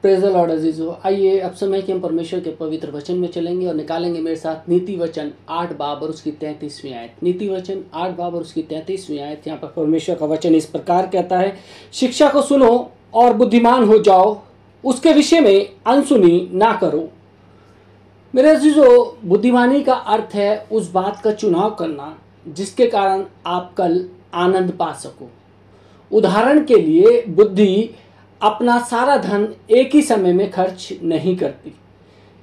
Praise the Lord अजीजों, आइए अब समय कि हम परमेश्वर के पवित्र वचन में चलेंगे और निकालेंगे मेरे साथ नीति वचन 8 बाब और उसकी 33वीं आयत। नीति वचन 8 बाब और उसकी 33वीं आयत। यहाँ पर परमेश्वर का वचन इस प्रकार कहता है, शिक्षा को सुनो और बुद्धिमान हो जाओ, उसके विषय में अनसुनी ना करो। मेरे अजीजों, बुद्धिमानी का अर्थ है उस बात का चुनाव करना जिसके कारण आप कल आनंद पा सको। उदाहरण के लिए, बुद्धि अपना सारा धन एक ही समय में खर्च नहीं करती,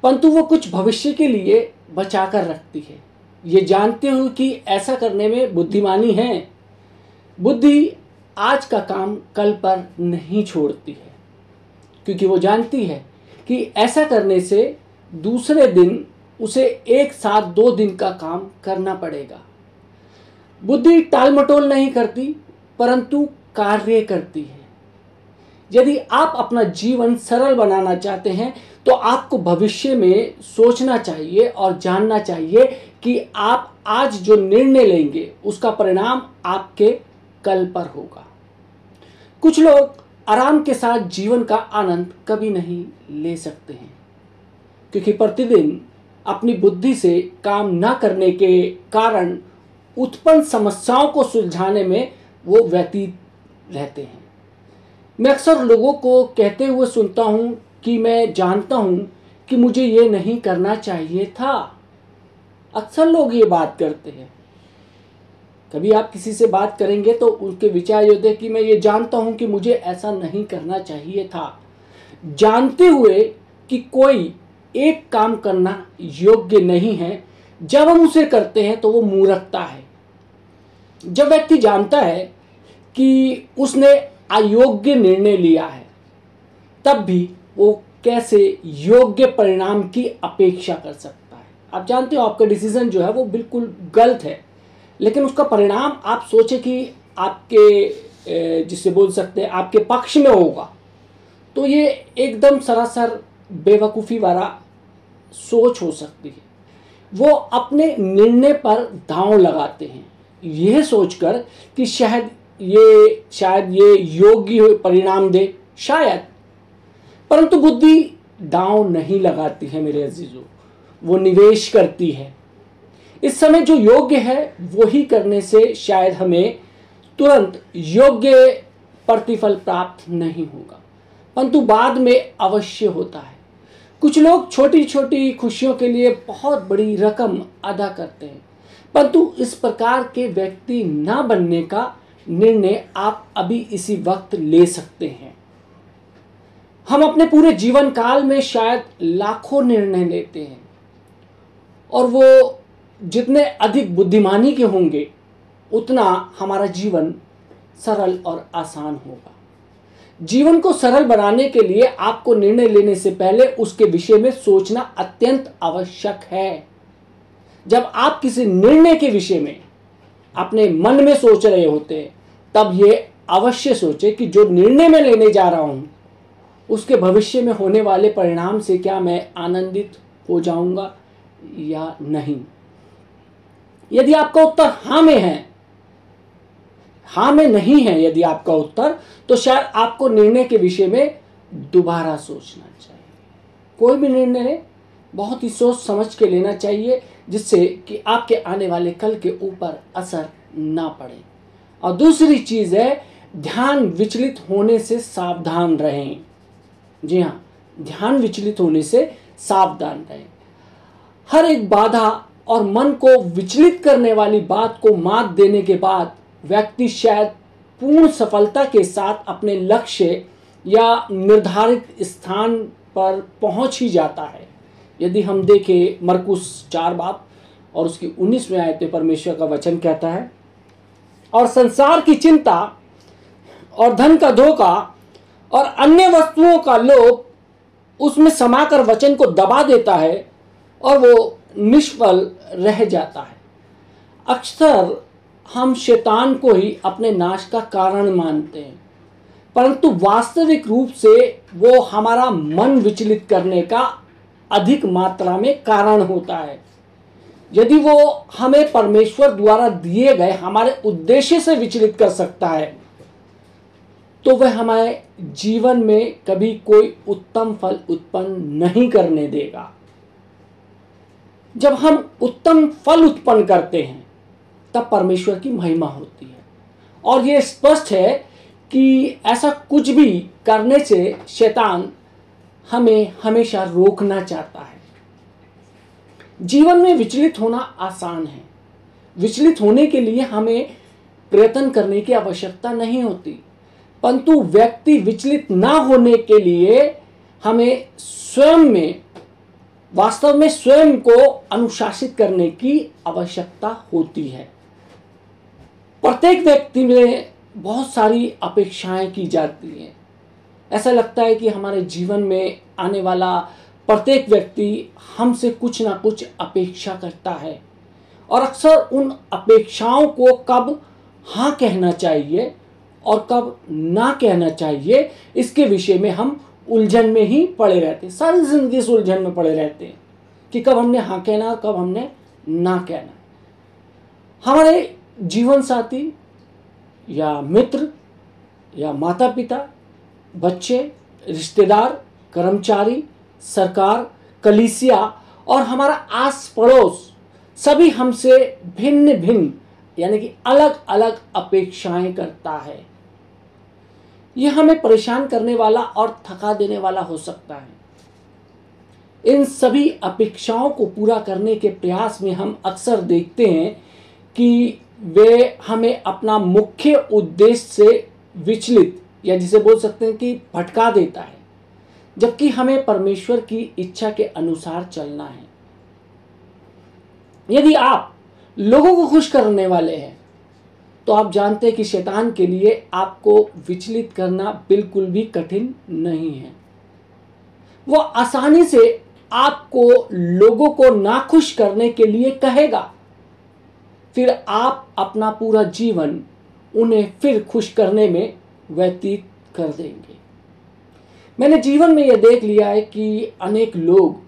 परंतु वो कुछ भविष्य के लिए बचा कर रखती है, ये जानते हुए कि ऐसा करने में बुद्धिमानी है। बुद्धि आज का काम कल पर नहीं छोड़ती है, क्योंकि वो जानती है कि ऐसा करने से दूसरे दिन उसे एक साथ 2 दिन का काम करना पड़ेगा। बुद्धि टालमटोल नहीं करती, परंतु कार्य करती है। यदि आप अपना जीवन सरल बनाना चाहते हैं तो आपको भविष्य में सोचना चाहिए और जानना चाहिए कि आप आज जो निर्णय लेंगे उसका परिणाम आपके कल पर होगा। कुछ लोग आराम के साथ जीवन का आनंद कभी नहीं ले सकते हैं, क्योंकि प्रतिदिन अपनी बुद्धि से काम न करने के कारण उत्पन्न समस्याओं को सुलझाने में वो व्यतीत रहते हैं। मैं अक्सर लोगों को कहते हुए सुनता हूं कि मैं जानता हूं कि मुझे ये नहीं करना चाहिए था। अक्सर लोग ये बात करते हैं। कभी आप किसी से बात करेंगे तो उनके विचार ये होते हैं कि मैं ये जानता हूं कि मुझे ऐसा नहीं करना चाहिए था, जानते हुए कि कोई एक काम करना योग्य नहीं है। जब हम उसे करते हैं तो वो मूर्खता है। जब व्यक्ति जानता है कि उसने अयोग्य निर्णय लिया है, तब भी वो कैसे योग्य परिणाम की अपेक्षा कर सकता है। आप जानते हो आपका डिसीजन जो है वो बिल्कुल गलत है, लेकिन उसका परिणाम आप सोचे कि आपके जिसे बोल सकते हैं आपके पक्ष में होगा, तो ये एकदम सरासर बेवकूफ़ी वाला सोच हो सकती है। वो अपने निर्णय पर दांव लगाते हैं, यह सोचकर कि शायद ये योग्य परिणाम दे, शायद। परंतु बुद्धि दांव नहीं लगाती है मेरे अजीजों, वो निवेश करती है। इस समय जो योग्य है वही करने से शायद हमें तुरंत योग्य प्रतिफल प्राप्त नहीं होगा, परंतु बाद में अवश्य होता है। कुछ लोग छोटी छोटी खुशियों के लिए बहुत बड़ी रकम अदा करते हैं, परंतु इस प्रकार के व्यक्ति न बनने का निर्णय आप अभी इसी वक्त ले सकते हैं। हम अपने पूरे जीवन काल में शायद लाखों निर्णय लेते हैं, और वो जितने अधिक बुद्धिमानी के होंगे उतना हमारा जीवन सरल और आसान होगा। जीवन को सरल बनाने के लिए आपको निर्णय लेने से पहले उसके विषय में सोचना अत्यंत आवश्यक है। जब आप किसी निर्णय के विषय में अपने मन में सोच रहे होते हैं, तब ये अवश्य सोचे कि जो निर्णय मैं लेने जा रहा हूं उसके भविष्य में होने वाले परिणाम से क्या मैं आनंदित हो जाऊंगा या नहीं। यदि आपका उत्तर हाँ में है, हाँ में नहीं है यदि आपका उत्तर, तो शायद आपको निर्णय के विषय में दोबारा सोचना चाहिए। कोई भी निर्णय बहुत ही सोच समझ के लेना चाहिए, जिससे कि आपके आने वाले कल के ऊपर असर ना पड़े। और दूसरी चीज है, ध्यान विचलित होने से सावधान रहें। जी हाँ, ध्यान विचलित होने से सावधान रहें। हर एक बाधा और मन को विचलित करने वाली बात को मात देने के बाद व्यक्ति शायद पूर्ण सफलता के साथ अपने लक्ष्य या निर्धारित स्थान पर पहुंच ही जाता है। यदि हम देखें मरकुस 4 बाब और उसकी 19वीं आयत में परमेश्वर का वचन कहता है, और संसार की चिंता और धन का धोखा और अन्य वस्तुओं का लोभ उसमें समाकर वचन को दबा देता है और वो निष्फल रह जाता है। अक्सर हम शैतान को ही अपने नाश का कारण मानते हैं, परंतु वास्तविक रूप से वो हमारा मन विचलित करने का अधिक मात्रा में कारण होता है। यदि वो हमें परमेश्वर द्वारा दिए गए हमारे उद्देश्य से विचलित कर सकता है, तो वह हमारे जीवन में कभी कोई उत्तम फल उत्पन्न नहीं करने देगा। जब हम उत्तम फल उत्पन्न करते हैं तब परमेश्वर की महिमा होती है। और यह स्पष्ट है कि ऐसा कुछ भी करने से शैतान हमें हमेशा रोकना चाहता है। जीवन में विचलित होना आसान है। विचलित होने के लिए हमें प्रयत्न करने की आवश्यकता नहीं होती, परंतु व्यक्ति विचलित ना होने के लिए हमें स्वयं में, वास्तव में स्वयं को अनुशासित करने की आवश्यकता होती है। प्रत्येक व्यक्ति में बहुत सारी अपेक्षाएं की जाती हैं। ऐसा लगता है कि हमारे जीवन में आने वाला प्रत्येक व्यक्ति हमसे कुछ ना कुछ अपेक्षा करता है, और अक्सर उन अपेक्षाओं को कब हाँ कहना चाहिए और कब ना कहना चाहिए, इसके विषय में हम उलझन में ही पड़े रहते हैं। सारी जिंदगी इस उलझन में पड़े रहते हैं कि कब हमने हाँ कहना और कब हमने ना कहना। हमारे जीवन साथी या मित्र या माता पिता, बच्चे, रिश्तेदार, कर्मचारी, सरकार, कलीसिया और हमारा आस पड़ोस सभी हमसे भिन्न भिन्न यानी कि अलग अलग अपेक्षाएं करता है। यह हमें परेशान करने वाला और थका देने वाला हो सकता है। इन सभी अपेक्षाओं को पूरा करने के प्रयास में हम अक्सर देखते हैं कि वे हमें अपना मुख्य उद्देश्य से विचलित या जिसे बोल सकते हैं कि भटका देता है, जबकि हमें परमेश्वर की इच्छा के अनुसार चलना है। यदि आप लोगों को खुश करने वाले हैं तो आप जानते हैं कि शैतान के लिए आपको विचलित करना बिल्कुल भी कठिन नहीं है। वो आसानी से आपको लोगों को नाखुश करने के लिए कहेगा, फिर आप अपना पूरा जीवन उन्हें फिर खुश करने में व्यतीत कर देंगे। मैंने जीवन में यह देख लिया है कि अनेक लोग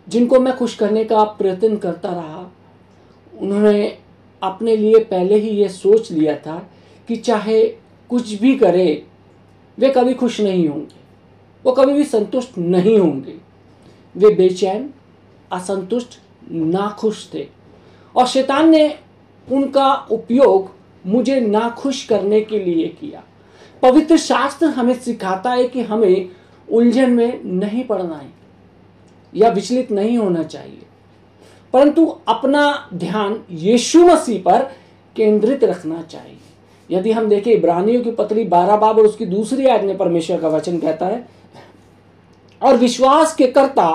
जिनको मैं खुश करने का प्रयत्न करता रहा, उन्होंने अपने लिए पहले ही ये सोच लिया था कि चाहे कुछ भी करे वे कभी खुश नहीं होंगे, वो कभी भी संतुष्ट नहीं होंगे। वे बेचैन, असंतुष्ट, नाखुश थे, और शैतान ने उनका उपयोग मुझे नाखुश करने के लिए किया। पवित्र शास्त्र हमें सिखाता है कि हमें उलझन में नहीं पड़ना है या विचलित नहीं होना चाहिए, परंतु अपना ध्यान यीशु मसीह पर केंद्रित रखना चाहिए। यदि हम देखें इब्रानियों की पत्री 12 बाब और उसकी दूसरी आयत में परमेश्वर का वचन कहता है, और विश्वास के कर्ता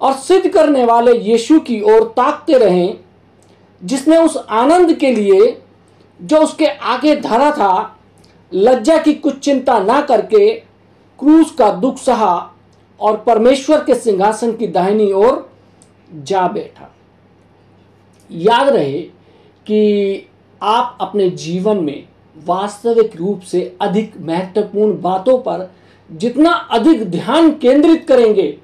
और सिद्ध करने वाले यीशु की ओर ताकते रहें, जिसने उस आनंद के लिए जो उसके आगे धरा था लज्जा की कुछ चिंता ना करके क्रूस का दुख सहा और परमेश्वर के सिंहासन की दाहिनी ओर जा बैठा। याद रहे कि आप अपने जीवन में वास्तविक रूप से अधिक महत्वपूर्ण बातों पर जितना अधिक ध्यान केंद्रित करेंगे,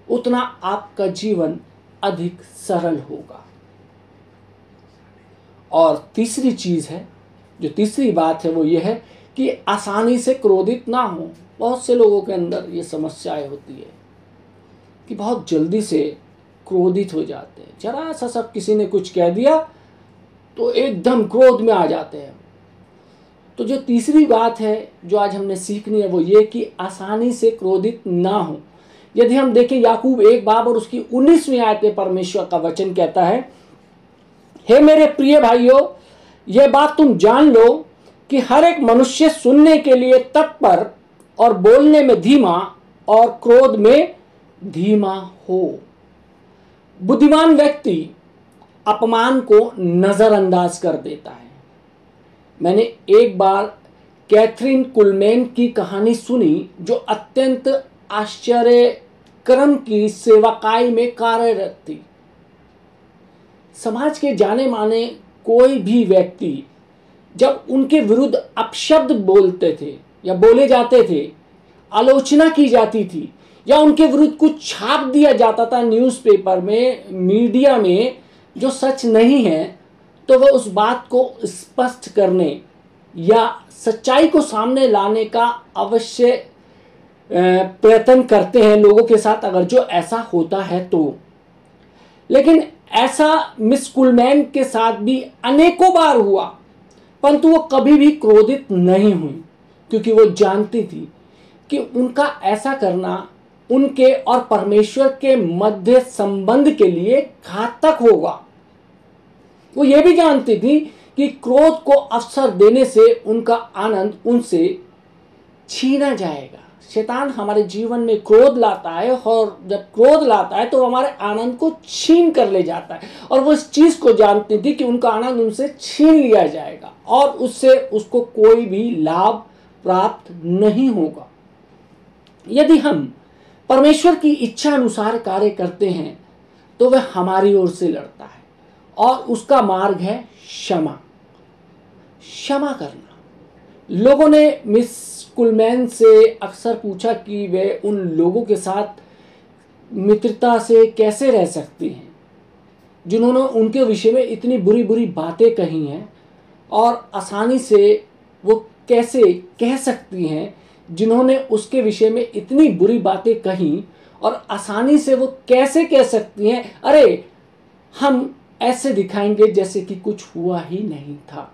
उतना आपका जीवन अधिक सरल होगा। और तीसरी चीज है, जो तीसरी बात है वो ये है कि आसानी से क्रोधित ना हो। बहुत से लोगों के अंदर ये समस्याएं होती है कि बहुत जल्दी से क्रोधित हो जाते हैं। जरा सा सब किसी ने कुछ कह दिया तो एकदम क्रोध में आ जाते हैं। तो जो तीसरी बात है जो आज हमने सीखनी है वो ये कि आसानी से क्रोधित ना हो। यदि हम देखें याकूब 1 बाब और उसकी 19वीं आयत में परमेश्वर का वचन कहता है, हे मेरे प्रिय भाइयों, यह बात तुम जान लो कि हर एक मनुष्य सुनने के लिए तत्पर और बोलने में धीमा और क्रोध में धीमा हो। बुद्धिमान व्यक्ति अपमान को नजरअंदाज कर देता है। मैंने एक बार कैथरीन कुलमैन की कहानी सुनी, जो अत्यंत आश्चर्यक्रम की सेवकाई में कार्यरत थी। समाज के जाने माने कोई भी व्यक्ति जब उनके विरुद्ध अपशब्द बोलते थे या बोले जाते थे, आलोचना की जाती थी, या उनके विरुद्ध कुछ छाप दिया जाता था न्यूज़पेपर में, मीडिया में, जो सच नहीं है, तो वह उस बात को स्पष्ट करने या सच्चाई को सामने लाने का अवश्य प्रयत्न करते हैं लोगों के साथ, अगर जो ऐसा होता है तो। लेकिन ऐसा मिस कुलमैन के साथ भी अनेकों बार हुआ, परंतु वो कभी भी क्रोधित नहीं हुई, क्योंकि वो जानती थी कि उनका ऐसा करना उनके और परमेश्वर के मध्य संबंध के लिए घातक होगा। वो ये भी जानती थी कि क्रोध को अवसर देने से उनका आनंद उनसे छीना जाएगा। शैतान हमारे जीवन में क्रोध लाता है, और जब क्रोध लाता है तो हमारे आनंद को छीन कर ले जाता है, और वो इस चीज को जानती थी कि उनका आनंद उनसे छीन लिया जाएगा और उससे उसको कोई भी लाभ प्राप्त नहीं होगा। यदि हम परमेश्वर की इच्छा अनुसार कार्य करते हैं तो वह हमारी ओर से लड़ता है, और उसका मार्ग है क्षमा करना। लोगों ने मिस कुलमैन से अक्सर पूछा कि वे उन लोगों के साथ मित्रता से कैसे रह सकती हैं जिन्होंने उनके विषय में इतनी बुरी बुरी बातें कही हैं, और आसानी से वो कैसे कह सकती हैं जिन्होंने उसके विषय में इतनी बुरी बातें कही, और आसानी से वो कैसे कह सकती हैं अरे हम ऐसे दिखाएंगे जैसे कि कुछ हुआ ही नहीं था।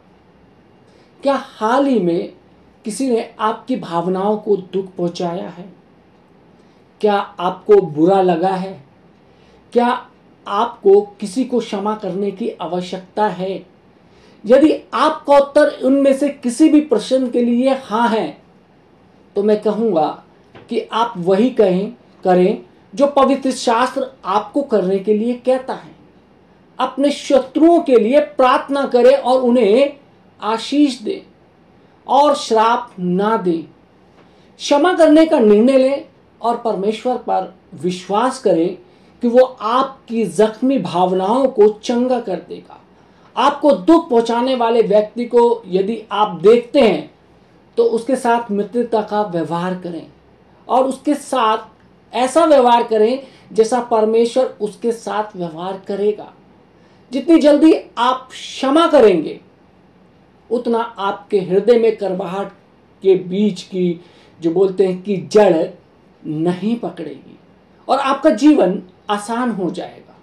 क्या हाल ही में किसी ने आपकी भावनाओं को दुख पहुंचाया है? क्या आपको बुरा लगा है? क्या आपको किसी को क्षमा करने की आवश्यकता है? यदि आपका उत्तर उनमें से किसी भी प्रश्न के लिए हाँ है, तो मैं कहूँगा कि आप वही करें जो पवित्र शास्त्र आपको करने के लिए कहता है। अपने शत्रुओं के लिए प्रार्थना करें और उन्हें आशीष दें और श्राप ना दें। क्षमा करने का निर्णय लें और परमेश्वर पर विश्वास करें कि वो आपकी जख्मी भावनाओं को चंगा कर देगा। आपको दुख पहुंचाने वाले व्यक्ति को यदि आप देखते हैं तो उसके साथ मित्रता का व्यवहार करें, और उसके साथ ऐसा व्यवहार करें जैसा परमेश्वर उसके साथ व्यवहार करेगा। जितनी जल्दी आप क्षमा करेंगे, उतना आपके हृदय में कड़वाहट के बीज की, जो बोलते हैं कि जड़ नहीं पकड़ेगी, और आपका जीवन आसान हो जाएगा।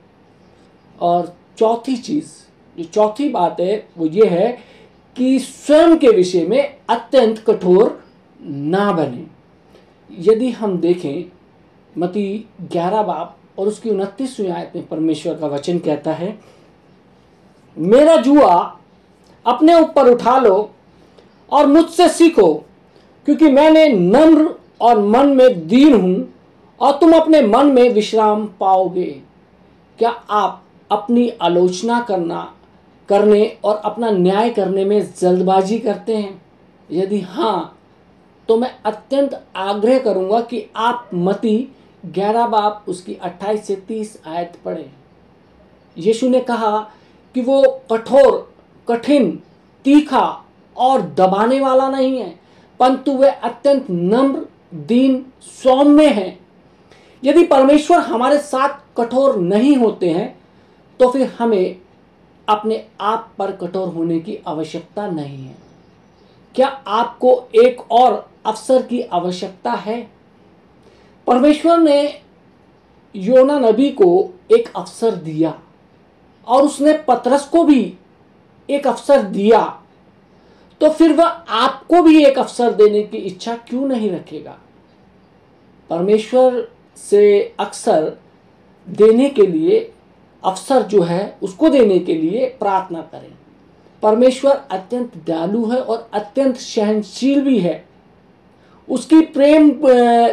और चौथी बात है वो ये है कि स्वयं के विषय में अत्यंत कठोर ना बने। यदि हम देखें मत्ती 11 बाब और उसकी 29वीं आयत में परमेश्वर का वचन कहता है, मेरा जुआ अपने ऊपर उठा लो और मुझसे सीखो, क्योंकि मैंने नम्र और मन में दीन हूं, और तुम अपने मन में विश्राम पाओगे। क्या आप अपनी आलोचना करने और अपना न्याय करने में जल्दबाजी करते हैं? यदि हाँ, तो मैं अत्यंत आग्रह करूंगा कि आप मत्ती 11 बाब उसकी 28 से 30 आयत पढ़ें। यीशु ने कहा कि वो कठोर, कठिन, तीखा और दबाने वाला नहीं है, परंतु वह अत्यंत नम्र, दीन, सौम्य है। यदि परमेश्वर हमारे साथ कठोर नहीं होते हैं तो फिर हमें अपने आप पर कठोर होने की आवश्यकता नहीं है। क्या आपको एक और अवसर की आवश्यकता है? परमेश्वर ने योना नबी को एक अवसर दिया, और उसने पतरस को भी एक अवसर दिया, तो फिर वह आपको भी एक अवसर देने की इच्छा क्यों नहीं रखेगा? परमेश्वर से अक्सर देने के लिए अवसर जो है उसको देने के लिए प्रार्थना करें। परमेश्वर अत्यंत दयालु है और अत्यंत सहनशील भी है। उसकी प्रेम,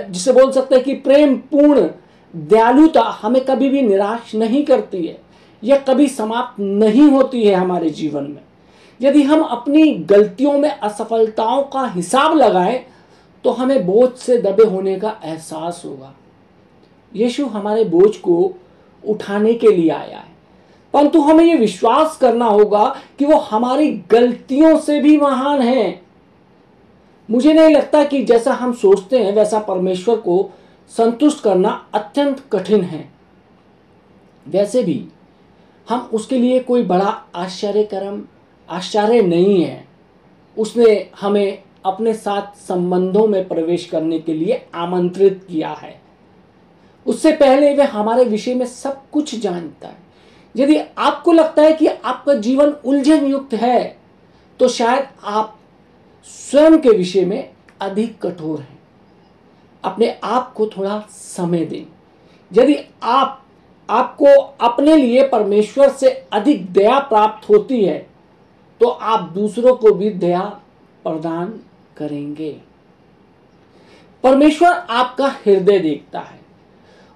जिसे बोल सकते हैं कि प्रेम पूर्ण दयालुता हमें कभी भी निराश नहीं करती है, यह कभी समाप्त नहीं होती है हमारे जीवन में। यदि हम अपनी गलतियों में असफलताओं का हिसाब लगाएं तो हमें बोझ से दबे होने का एहसास होगा। यीशु हमारे बोझ को उठाने के लिए आया है, परंतु हमें यह विश्वास करना होगा कि वो हमारी गलतियों से भी महान है। मुझे नहीं लगता कि जैसा हम सोचते हैं वैसा परमेश्वर को संतुष्ट करना अत्यंत कठिन है। वैसे भी हम उसके लिए कोई बड़ा आश्चर्य नहीं है। उसने हमें अपने साथ संबंधों में प्रवेश करने के लिए आमंत्रित किया है। उससे पहले वह हमारे विषय में सब कुछ जानता है। यदि आपको लगता है कि आपका जीवन उलझन युक्त है, तो शायद आप स्वयं के विषय में अधिक कठोर हैं। अपने आप को थोड़ा समय दें। यदि आपको अपने लिए परमेश्वर से अधिक दया प्राप्त होती है, तो आप दूसरों को भी दया प्रदान करेंगे। परमेश्वर आपका हृदय देखता है,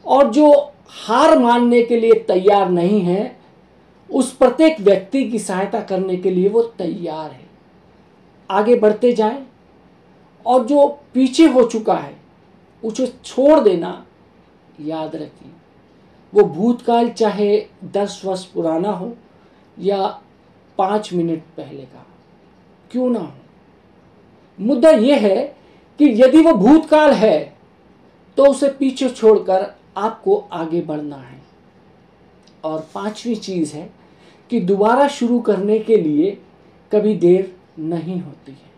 और जो हार मानने के लिए तैयार नहीं है, उस प्रत्येक व्यक्ति की सहायता करने के लिए वो तैयार है। आगे बढ़ते जाएं, और जो पीछे हो चुका है उसे छोड़ देना याद रखिए। वो भूतकाल चाहे 10 वर्ष पुराना हो या 5 मिनट पहले का क्यों ना हो। मुद्दा यह है कि यदि वो भूतकाल है तो उसे पीछे छोड़कर आपको आगे बढ़ना है। और 5वीं चीज है कि दोबारा शुरू करने के लिए कभी देर नहीं होती है।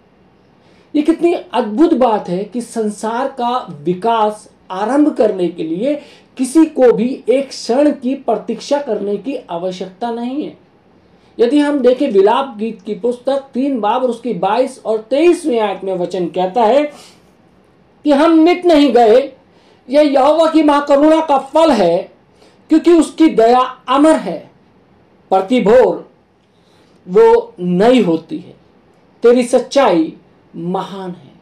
ये कितनी अद्भुत बात है कि संसार का विकास आरंभ करने के लिए किसी को भी एक क्षण की प्रतीक्षा करने की आवश्यकता नहीं है। यदि हम देखें विलाप गीत की पुस्तक 3 बाब और उसकी 22 और 23वीं आयत में वचन कहता है कि हम मिट नहीं गए, यह यहोवा की महाकरुणा का फल है, क्योंकि उसकी दया अमर है, प्रतिभोर वो नई होती है, तेरी सच्चाई महान है।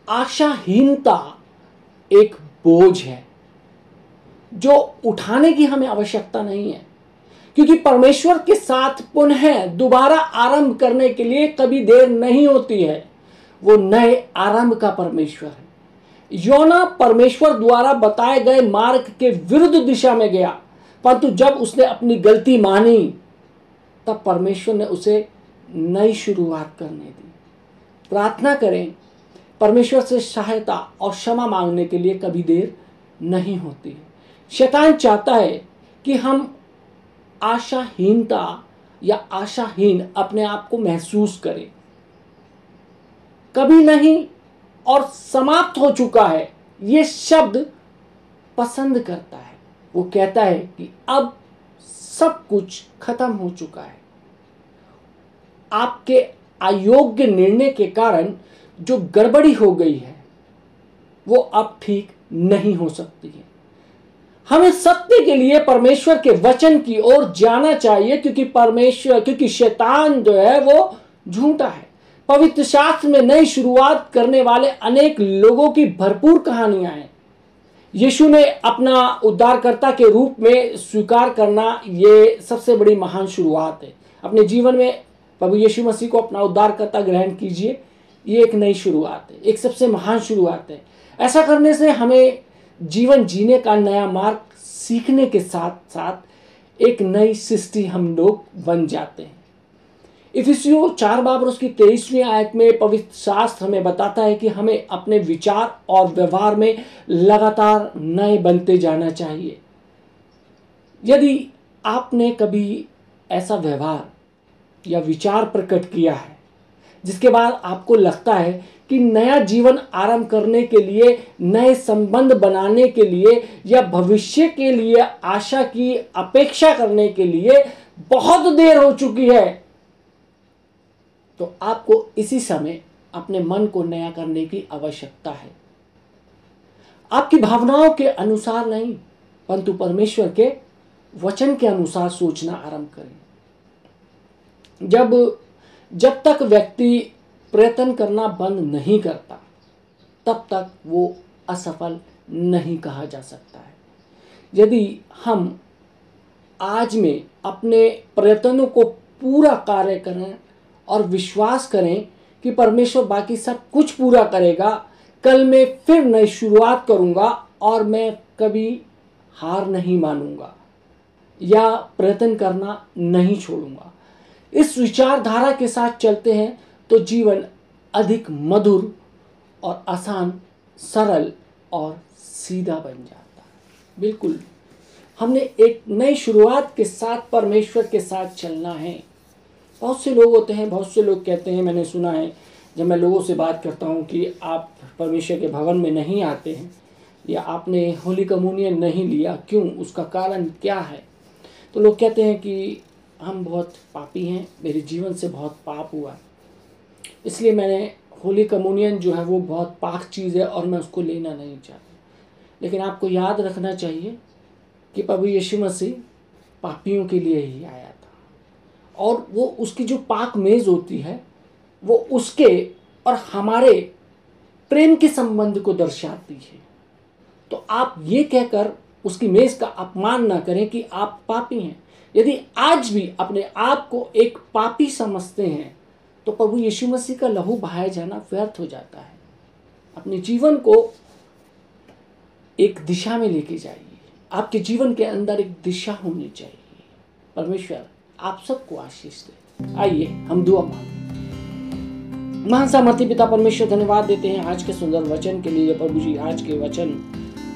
आशाहीनता एक बोझ है जो उठाने की हमें आवश्यकता नहीं है, क्योंकि परमेश्वर के साथ पुनः दोबारा आरंभ करने के लिए कभी देर नहीं होती है। वो नए आरंभ का परमेश्वर है। योना परमेश्वर द्वारा बताए गए मार्ग के विरुद्ध दिशा में गया, परंतु जब उसने अपनी गलती मानी तब परमेश्वर ने उसे नई शुरुआत करने दी। प्रार्थना करें, परमेश्वर से सहायता और क्षमा मांगने के लिए कभी देर नहीं होती। शैतान चाहता है कि हम आशाहीनता या आशाहीन अपने आप को महसूस करें। कभी नहीं और समाप्त हो चुका है ये शब्द पसंद करता है। वो कहता है कि अब सब कुछ खत्म हो चुका है। आपके अयोग्य निर्णय के कारण जो गड़बड़ी हो गई है वो अब ठीक नहीं हो सकती है। हमें सत्य के लिए परमेश्वर के वचन की ओर जाना चाहिए, क्योंकि शैतान जो है वो झूठा है। पवित्र शास्त्र में नई शुरुआत करने वाले अनेक लोगों की भरपूर कहानियां हैं। यीशु ने अपना उद्धारकर्ता के रूप में स्वीकार करना ये सबसे बड़ी महान शुरुआत है। अपने जीवन में प्रभु यीशु मसीह को अपना उद्धारकर्ता ग्रहण कीजिए। ये एक नई शुरुआत है, एक सबसे महान शुरुआत है। ऐसा करने से हमें जीवन जीने का नया मार्ग सीखने के साथ साथ एक नई सृष्टि हम लोग बन जाते हैं। इफिसियों 4 बाब और उसकी 23वीं आयत में पवित्र शास्त्र हमें बताता है कि हमें अपने विचार और व्यवहार में लगातार नए बनते जाना चाहिए। यदि आपने कभी ऐसा व्यवहार या विचार प्रकट किया है जिसके बाद आपको लगता है कि नया जीवन आरंभ करने के लिए, नए संबंध बनाने के लिए या भविष्य के लिए आशा की अपेक्षा करने के लिए बहुत देर हो चुकी है, तो आपको इसी समय अपने मन को नया करने की आवश्यकता है। आपकी भावनाओं के अनुसार नहीं, परंतु परमेश्वर के वचन के अनुसार सोचना आरंभ करें। जब तक व्यक्ति प्रयत्न करना बंद नहीं करता, तब तक वो असफल नहीं कहा जा सकता है। यदि हम आज में अपने प्रयत्नों को पूरा कार्य करें और विश्वास करें कि परमेश्वर बाकी सब कुछ पूरा करेगा, कल मैं फिर नई शुरुआत करूंगा और मैं कभी हार नहीं मानूंगा या प्रयत्न करना नहीं छोड़ूंगा, इस विचारधारा के साथ चलते हैं तो जीवन अधिक मधुर और आसान, सरल और सीधा बन जाता है। बिल्कुल, हमने एक नई शुरुआत के साथ परमेश्वर के साथ चलना है। बहुत से लोग होते हैं, बहुत से लोग कहते हैं, मैंने सुना है जब मैं लोगों से बात करता हूँ कि आप परमेश्वर के भवन में नहीं आते हैं या आपने होली कम्युनियन नहीं लिया, क्यों, उसका कारण क्या है। तो लोग कहते हैं कि हम बहुत पापी हैं, मेरे जीवन से बहुत पाप हुआ, इसलिए मैंने होली कम्युनियन जो है वो बहुत पाक चीज़ है और मैं उसको लेना नहीं चाहता। लेकिन आपको याद रखना चाहिए कि प्रभु यीशु मसीह पापियों के लिए ही आया था और वो उसकी जो पाक मेज़ होती है वो उसके और हमारे प्रेम के संबंध को दर्शाती है। तो आप ये कहकर उसकी मेज़ का अपमान ना करें कि आप पापी हैं। यदि आज भी अपने आप को एक पापी समझते हैं तो प्रभु यीशु मसीह का लहू बहाया जाना व्यर्थ हो जाता है। अपने जीवन को एक दिशा में लेके जाइए, आपके जीवन के अंदर एक दिशा होनी चाहिए। परमेश्वर आप सबको आशीष दे। आइए हम दुआ मांगें। महान सामर्थी पिता परमेश्वर, धन्यवाद देते हैं आज के सुंदर वचन के लिए प्रभु जी। आज के वचन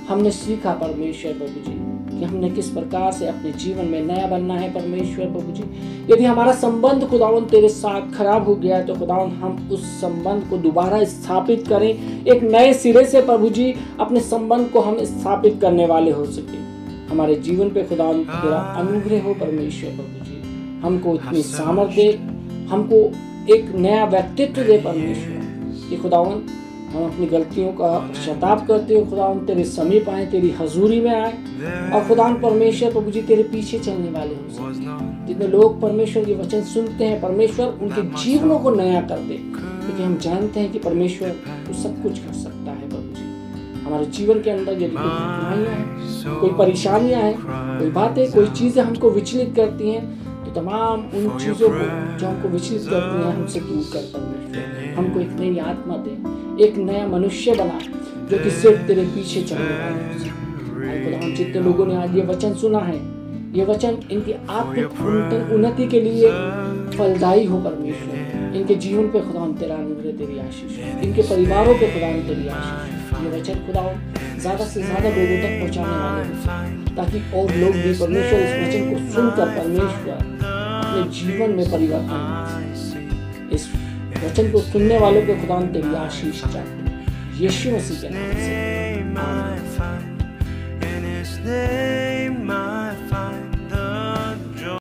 हमने सीखा परमेश्वर प्रभु जी कि हमने किस प्रकार से अपने जीवन में नया बनना है परमेश्वर प्रभु जी। यदि हमारा संबंध खुदावन तेरे साथ खराब हो गया है तो खुदावन हम उस संबंध को दोबारा स्थापित करें, एक नए सिरे से प्रभु जी अपने संबंध को हम स्थापित करने वाले हो सके। हमारे जीवन पे खुदावन तेरा अनुग्रह हो परमेश्वर प्रभु जी। हमको इतनी सामर्थ्य दे, हमको एक नया व्यक्तित्व दे परमेश्वर कि खुदावन हम अपनी गलतियों का पश्चाताप करते हो खुदावन तेरे समीप आए, तेरी हजूरी में आए और खुदावन परमेश्वर प्रभु जी तेरे पीछे चलने वाले हो सके। जितने लोग परमेश्वर के वचन सुनते हैं परमेश्वर उनके जीवनों को नया कर दे, क्योंकि हम जानते हैं कि परमेश्वर तू सब कुछ कर सकता है प्रभु जी। हमारे जीवन के अंदर यदि कोई कठिनाइयाँ हैं, कोई परेशानियाँ हैं, कोई बातें, कोई चीज़ें हमको विचलित करती हैं, तो तमाम उन चीज़ों को जो हमको विचलित करती हैं हमसे दूर कर परमेश्वर। हमको एक नई आत्मा दे, एक नया मनुष्य बना जो कि सिर्फ तेरे पीछे चलने वाला है। खुदावन जितने लोगों ने आज ये वचन सुना है, ये वचन इनकी आत्मिक उन्नति के लिए फलदायी हो परमेश्वर। इनके जीवन पे खुदावन तेरा अनुग्रह, तेरी आशीष, इनके परिवारों पे खुदावन तेरी आशीष। ये वचन खुदावन ज़्यादा से ज़्यादा लोगों तक पहुँचाने वाले हो, ताकि और लोग भी परमेश्वर इस वचन को सुनकर परमेश्वर अपने जीवन में परिवर्तन, इस वचन को सुनने वालों को खुदा तेरी आशीष चाहते यीशु मसीह के नाम से।